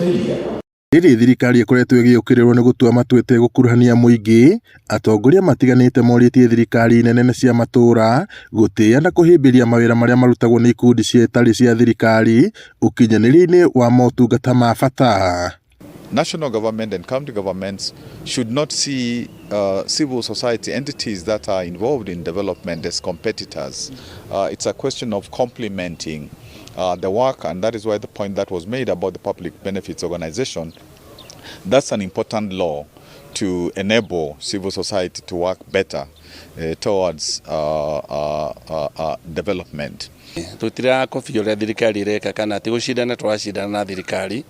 Rĩrĩ thirikari ĩkoretwo ĩgĩũkĩrĩrwo nĩ gũtua matua ĩtegũkuruhania mũingĩ, atongoria matiganĩte morĩtie thirikari nene cia matũũra gũtĩĩa na kũhĩmbĩria mawĩra marĩa marutagwo nĩ ikundi citarĩ cia thirikari ũkinyanĩria-inĩ wa motungata ma bata. National government and county governments should not see civil society entities that are involved in development as competitors. It's a question of complementing the work, and that is why the point that was made about the Public Benefits Organization, that's an important law to enable civil society to work better towards development. Tutira kobio ria thirikari reka kana ti gucindana twacindana na thirikari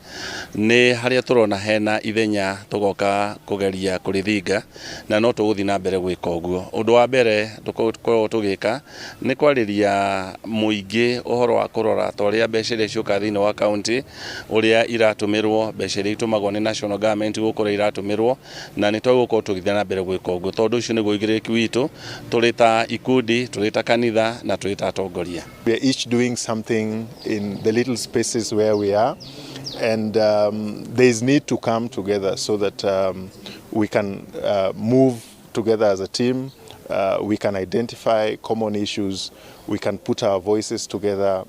ni haria turona hena ithenya tugoka kugeria kurithinga na no tuguthi na mbere gwika uguo. Undu wa mbere tukorwo tugika ni kwariria muingi uhoro wa kurora toria mbeca iria ciuka thiini wa county uria iratumirwo mbeca iria itumagwo ni national government gukora iratumirwo na ni twagukorwo tugithia na mbere gwika uguo tondu ucio ni guigiriki witu turita ikundi turita kanitha na turita atongoria. We are each doing something in the little spaces where we are, and there is need to come together so that we can move together as a team, we can identify common issues, we can put our voices together,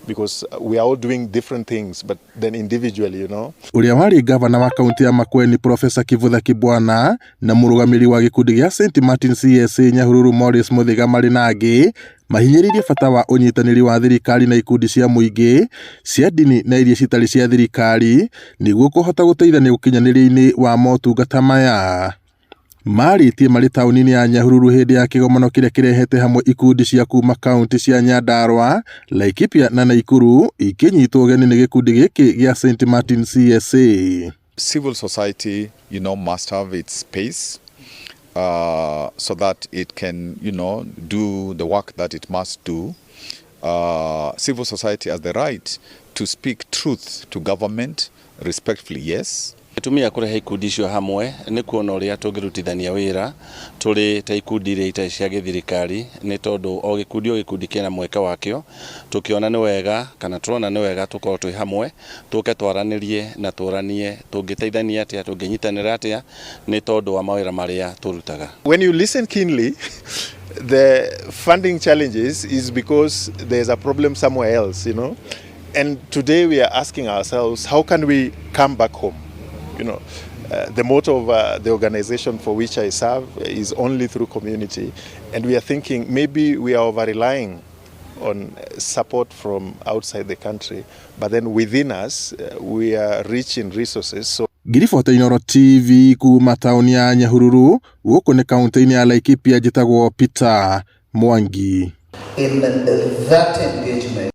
because we are all doing different things, but then individually, you know. Uria wari gavana wa kaunti ya Makueni Professor Kivutha Kibwana na murugamiri wa gikundi gya St Martin CSA Nyahururu Morris Muthiga mari nangi mahinyiririe bata wa unyitaniri wa thirikari na ikundi cia muingi cia dini na iria citari cia thirikari niguo kuhota guteithania ukinyanĩria-inĩ wa motungata maya. Maritie mari tauni-inĩ ya Nyahururu hindi ya kĩgomano kĩrĩa kĩrehete hamwe ikundi cia kuma kaunti cia Nyandarua, Laikipia na Nakuru ikinyitwo ũgeni nĩ gikundi gĩkĩ gĩa St Martin CSA. Civil society, must have its space so that it can, do the work that it must do. Civil society has the right to speak truth to government respectfully, yes. Tumia kurehe ikundi icio hamwe ni kuona uria tungirutithania wira turi ta ikundi iria itarĩ cia githirikari ni tondu o gikundi kina mweka wakio tukiona ni wega kana turona ni wega tukorwo twi hamwe tuke twaranirie na turanie tungiteithania atia tunginyitanira atia ni tondu wa mawira maria turutaga. When you listen keenly, the funding challenges is because there's a problem somewhere else, and today we are asking ourselves, how can we come back home? The motto of the organization for which I serve is only through community, and we are thinking maybe we are over-relying on support from outside the country, but then within us we are rich in resources. So Giribota Inoro TV kuma tauni ya Nyahururu guku ni kaunti-inĩ ya Laikipia njitagwo Peter Mwangi. In that engagement